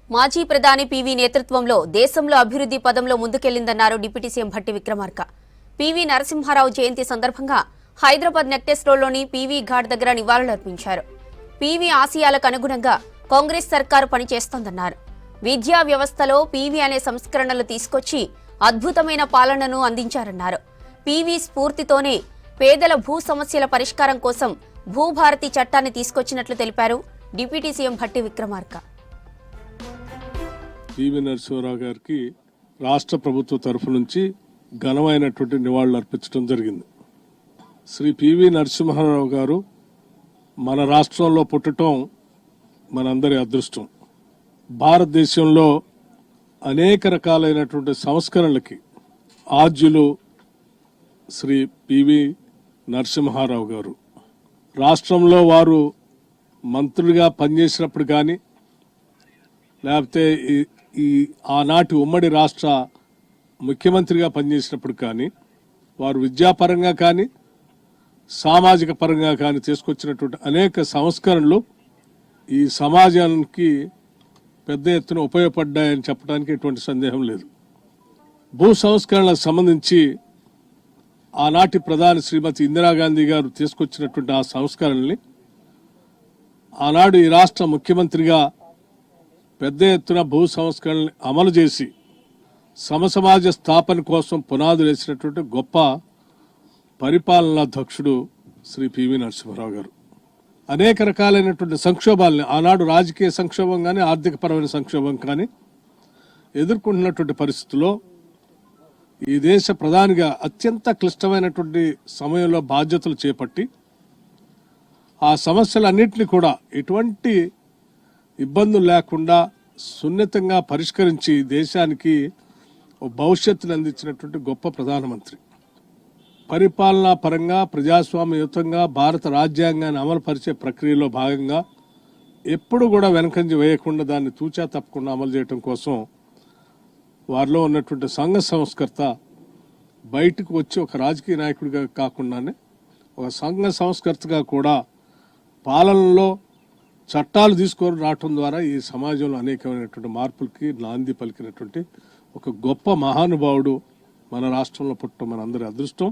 మాజీ ప్రధాని పీవీ నేతృత్వంలో దేశంలో అభివృద్ధి పదంలో ముందుకెళ్లిందన్నారు deputy CM Bhatti Vikramarka. PV Narasimha జయంతి సందర్భంగా హైదరాబాద్ నెక్లెస్ రోడ్లోని పీవీ ఘాట్ దగ్గర నివాళులర్పించారు. పీవీ ఆశయాలకు అనుగుణంగా కాంగ్రెస్ సర్కారు పనిచేస్తోందన్నారు. విద్యా వ్యవస్థలో పీవీ అనే సంస్కరణలు తీసుకొచ్చి అద్భుతమైన పాలనను అందించారన్నారు. పీవీ స్ఫూర్తితోనే పేదల భూ సమస్యల పరిష్కారం కోసం భూభారతి చట్టాన్ని తీసుకొచ్చినట్లు తెలిపారు deputy CM Bhatti Vikramarka. PV Narasimha Rao గారికి రాష్ట్ర ప్రభుత్వ తరఫు నుంచి ఘనమైనటువంటి నివాళులు అర్పించడం జరిగింది. శ్రీ పీవీ నరసింహారావు గారు మన రాష్ట్రంలో పుట్టడం మనందరి అదృష్టం. భారతదేశంలో అనేక రకాలైనటువంటి సంస్కరణలకి ఆద్యులు శ్రీ పీవీ నరసింహారావు గారు. రాష్ట్రంలో వారు మంత్రులుగా పనిచేసినప్పుడు కానీ, లేకపోతే ఈ ఆనాటి ఉమ్మడి రాష్ట్ర ముఖ్యమంత్రిగా పనిచేసినప్పుడు కానీ, వారు విద్యాపరంగా కానీ సామాజిక పరంగా కానీ తీసుకొచ్చినటువంటి అనేక సంస్కరణలు ఈ సమాజానికి పెద్ద ఎత్తున ఉపయోగపడ్డాయని చెప్పడానికి ఎటువంటి సందేహం లేదు. భూ సంస్కరణలకు సంబంధించి ఆనాటి ప్రధాని శ్రీమతి ఇందిరాగాంధీ గారు తీసుకొచ్చినటువంటి ఆ సంస్కరణల్ని ఆనాడు ఈ రాష్ట్ర ముఖ్యమంత్రిగా పెద్ద ఎత్తున భూ సంస్కరణల్ని అమలు చేసి సమసమాజ స్థాపన కోసం పునాదులు వేసినటువంటి గొప్ప పరిపాలనాధ్యక్షుడు శ్రీ పీవీ నరసింహారావు గారు. అనేక రకాలైనటువంటి సంక్షోభాలని ఆనాడు రాజకీయ సంక్షోభం కానీ ఆర్థికపరమైన సంక్షోభం కానీ ఎదుర్కొంటున్నటువంటి పరిస్థితుల్లో ఈ దేశ ప్రధానిగా అత్యంత క్లిష్టమైనటువంటి సమయంలో బాధ్యతలు చేపట్టి ఆ సమస్యలన్నింటినీ కూడా ఎటువంటి ఇబ్బందులు లేకుండా సున్నితంగా పరిష్కరించి దేశానికి భవిష్యత్తును అందించినటువంటి గొప్ప ప్రధానమంత్రి. పరిపాలనా పరంగా ప్రజాస్వామ్యయుతంగా భారత రాజ్యాంగాన్ని అమలుపరిచే ప్రక్రియలో భాగంగా ఎప్పుడు కూడా వెనకంజ వేయకుండా దాన్ని తూచా తప్పకుండా అమలు చేయడం కోసం వారిలో ఉన్నటువంటి సంఘ సంస్కర్త బయటకు వచ్చి ఒక రాజకీయ నాయకుడిగా కాకుండానే ఒక సంఘ సంస్కర్తగా కూడా పాలనలో చట్టాలు తీసుకొని రావటం ద్వారా ఈ సమాజంలో అనేకమైనటువంటి మార్పులకి నాంది పలికినటువంటి ఒక గొప్ప మహానుభావుడు మన రాష్ట్రంలో పుట్టడం మనందరి అదృష్టం.